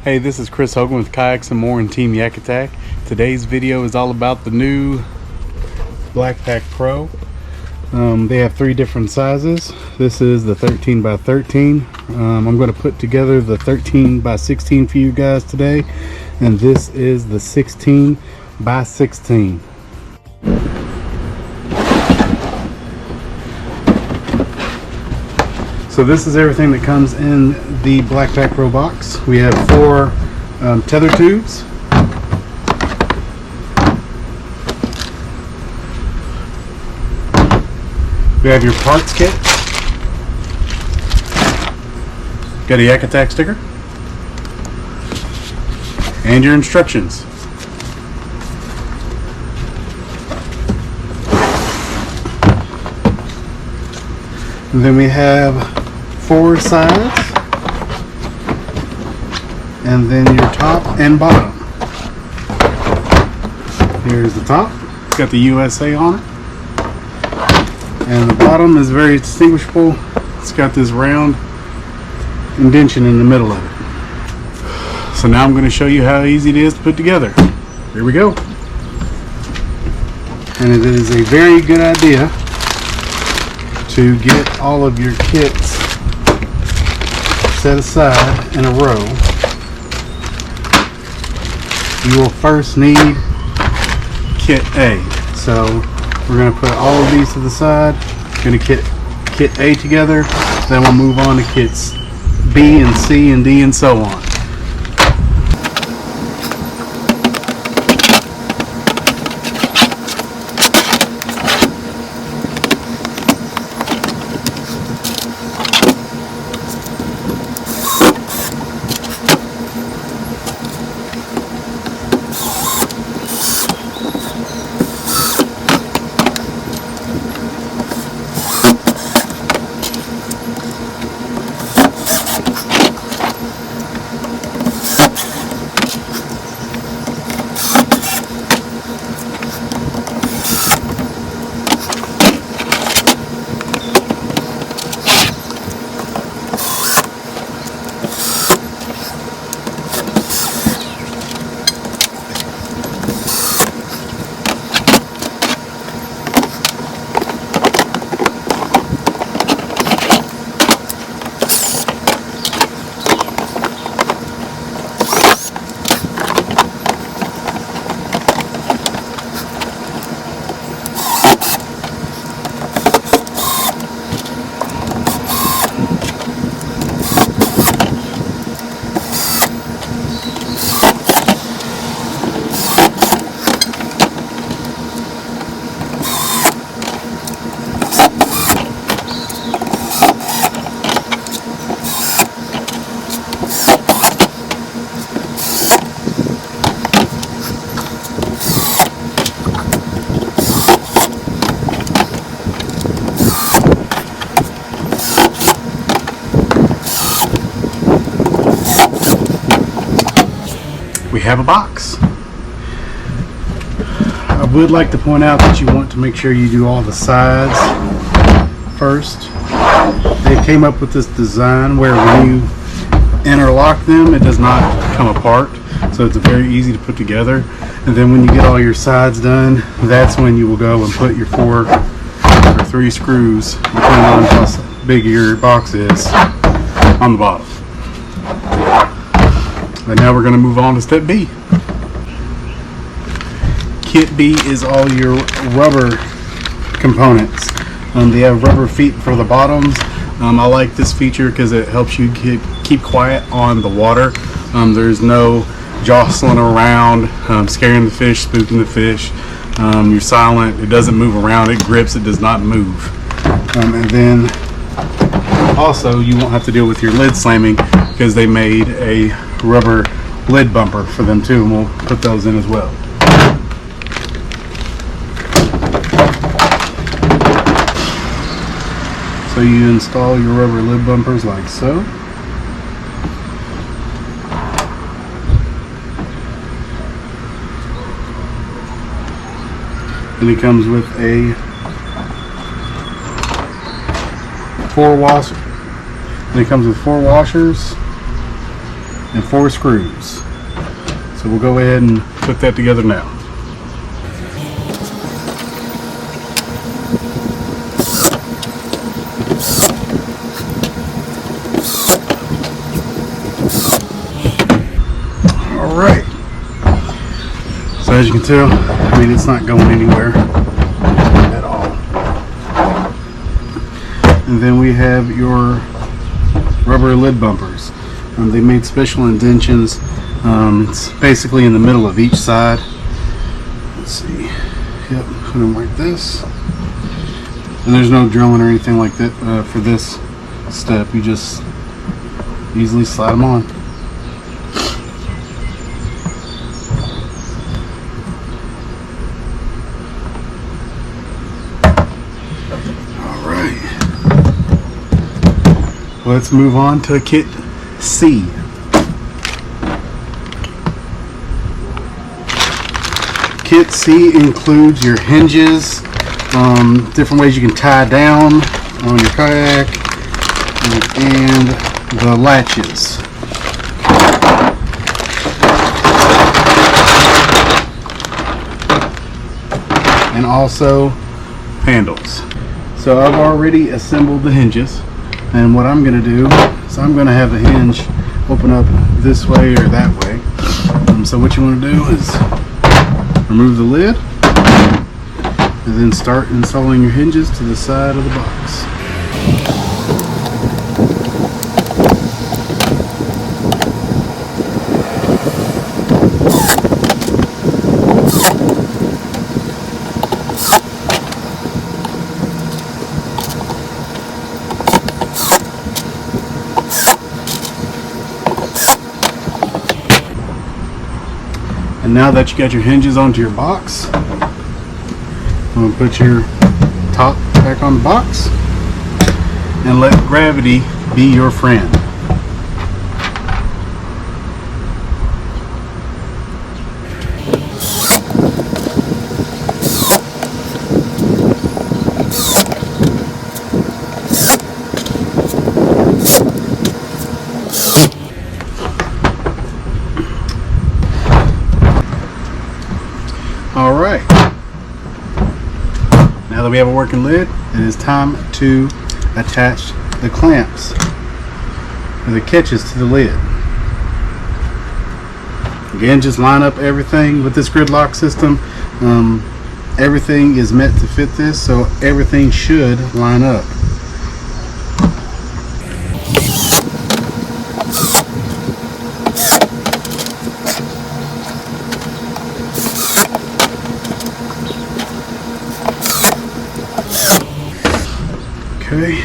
Hey, this is Chris Hogan with Kayaks and More and Team Yakattack. Today's video is all about the new BlackPak Pro. They have 3 different sizes. This is the 13 by 13. I'm going to put together the 13 by 16 for you guys today, and this is the 16 by 16. So this is everything that comes in the BlackPak Pro box. We have 4 tether tubes. We have your parts kit. Got a Yakattack sticker. And your instructions. And then we have 4 sides, and then your top and bottom. Here's the top. It's got the USA on it, and the bottom is very distinguishable. It's got this round indentation in the middle of it. So now I'm going to show you how easy it is to put together. Here we go. And it is a very good idea to get all of your kits set aside in a row. You will first need kit A. So we're going to put all of these to the side. We're going to get kit A together. Then we'll move on to kits B and C and D and so on. We have a box. I would like to point out that you want to make sure you do all the sides first. They came up with this design where when you interlock them, it does not come apart, so it's very easy to put together. And then when you get all your sides done, that's when you will go and put your 4 or 3 screws, depending on how big your box is, on the bottom. But now we're going to move on to step B. Kit B is all your rubber components. They have rubber feet for the bottoms. I like this feature because it helps you keep quiet on the water. There's no jostling around, scaring the fish, spooking the fish. You're silent. It doesn't move around. It grips. It does not move. And then also you won't have to deal with your lid slamming because they made a rubber lid bumper for them too, and we'll put those in as well. So you install your rubber lid bumpers like so. And it comes with a 4 washer. And it comes with 4 washers and 4 screws. So we'll go ahead and put that together now. Alright. So as you can tell, I mean, it's not going anywhere at all. And then we have your rubber lid bumpers. They made special indentions. It's basically in the middle of each side. Let's see. Yep, put them like this. And there's no drilling or anything like that for this step. You just easily slide them on. Alright. Let's move on to kit C. Kit C includes your hinges, different ways you can tie down on your kayak, and the latches. And also handles. So I've already assembled the hinges, and what I'm going to do is I'm going to have the hinge open up this way or that way. So what you want to do is remove the lid and then start installing your hinges to the side of the box. And now that you got your hinges onto your box, I'm going to put your top back on the box and let gravity be your friend. Alright, now that we have a working lid, it is time to attach the clamps or the catches to the lid. Again, just line up everything with this grid lock system. Everything is meant to fit this, so everything should line up. Okay.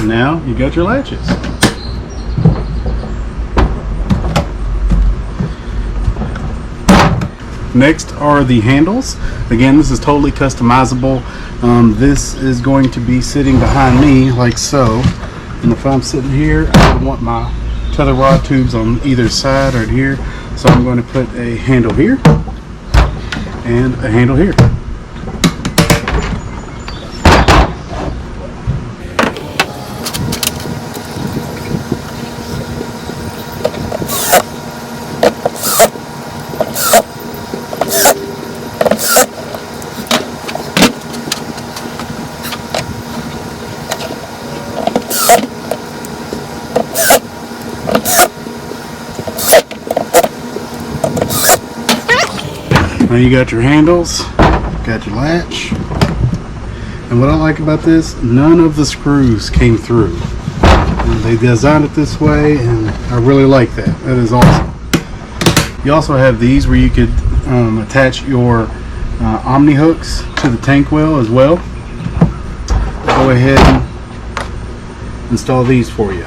Now you got your latches. Next are the handles. Again, this is totally customizable. This is going to be sitting behind me like so, and if I'm sitting here, I would want my tether rod tubes on either side right here, so I'm going to put a handle here and a handle here. Now you got your handles, got your latch, and what I like about this, none of the screws came through. And they designed it this way, and I really like that. That is awesome. You also have these where you could attach your Omni hooks to the tank well as well. I'll go ahead and install these for you.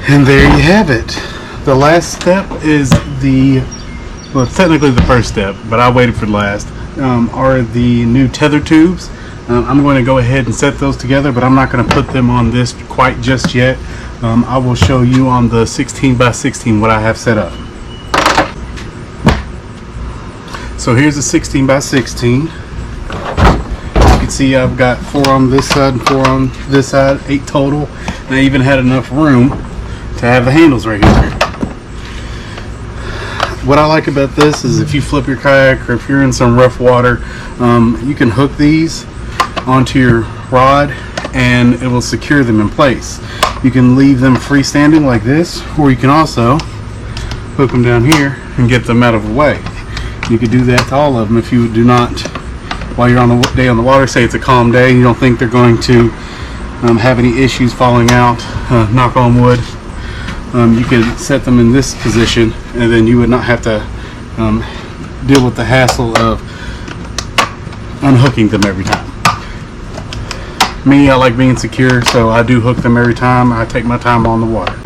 And there you have it. The last step is well, it's technically the first step, but I waited for last, are the new tether tubes. I'm going to go ahead and set those together, but I'm not going to put them on this quite just yet. I will show you on the 16 by 16 what I have set up. So here's a 16 by 16. You can see I've got 4 on this side and 4 on this side, 8 total. And I even had enough room to have the handles right here. What I like about this is if you flip your kayak or if you're in some rough water, you can hook these onto your rod and it will secure them in place. You can leave them freestanding like this, or you can also hook them down here and get them out of the way. You could do that to all of them if you do not, while you're on the day on the water, say it's a calm day and you don't think they're going to have any issues falling out, knock on wood. You could set them in this position and then you would not have to deal with the hassle of unhooking them every time. Me, I like being secure, so I do hook them every time. I take my time on the water.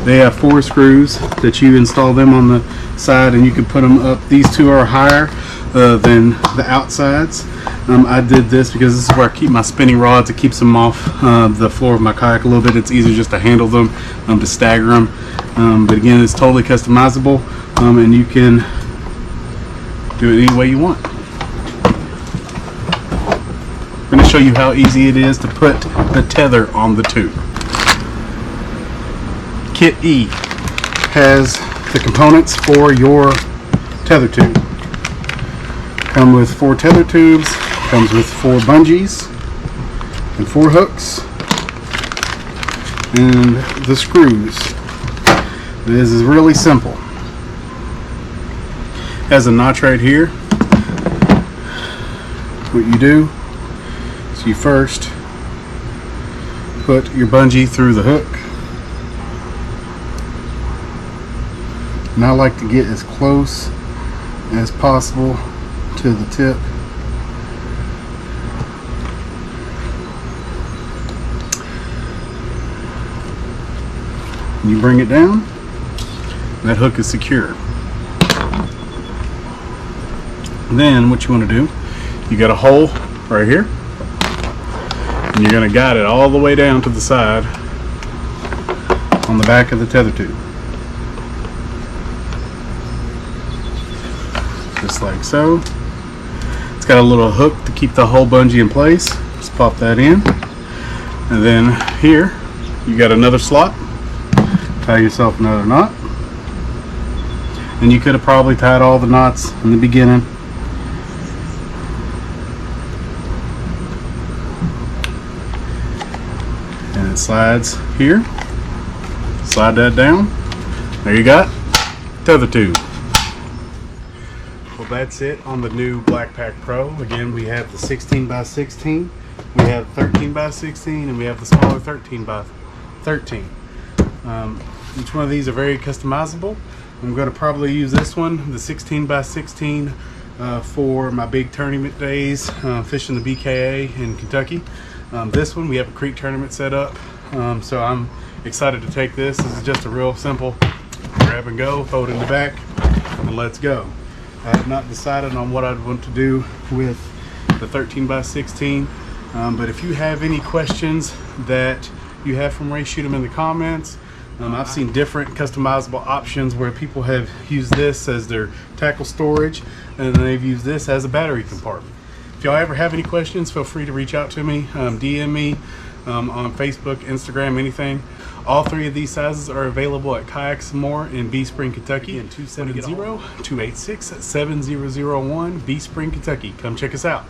They have 4 screws that you install them on the side and you can put them up. These 2 are higher than the outsides. I did this because this is where I keep my spinning rods. It keeps them off the floor of my kayak a little bit. It's easier just to handle them, to stagger them. But again, it's totally customizable and you can do it any way you want. I'm going to show you how easy it is to put the tether on the tube. Kit E has the components for your tether tube. Come with 4 tether tubes, comes with 4 bungees and 4 hooks and the screws. This is really simple. Has a notch right here. What you do is you first put your bungee through the hook. And I like to get as close as possible to the tip. And you bring it down, and that hook is secure. And then what you want to do, you got a hole right here, and you're going to guide it all the way down to the side on the back of the tether tube. Just like so. It's got a little hook to keep the whole bungee in place. Just pop that in. And then here, you got another slot. Tie yourself another knot. And you could have probably tied all the knots in the beginning. And it slides here. Slide that down. There you got tether tube. Well, that's it on the new BlackPak Pro. Again, we have the 16 by 16, we have 13 by 16, and we have the smaller 13 by 13. Each one of these are very customizable. I'm going to probably use this one, the 16 by 16, for my big tournament days, fishing the BKA in Kentucky. This one, we have a creek tournament set up, so I'm excited to take this. This is just a real simple grab and go, throw it in the back, and let's go. I have not decided on what I'd want to do with the 13 by 16, but if you have any questions that you have from Ray, shoot them in the comments. I've seen different customizable options where people have used this as their tackle storage, and they've used this as a battery compartment. If y'all ever have any questions, feel free to reach out to me, DM me on Facebook, Instagram, anything. All 3 of these sizes are available at Kayaks and More in Bee Spring, Kentucky, in 270-286-7001, Bee Spring, Kentucky. Come check us out.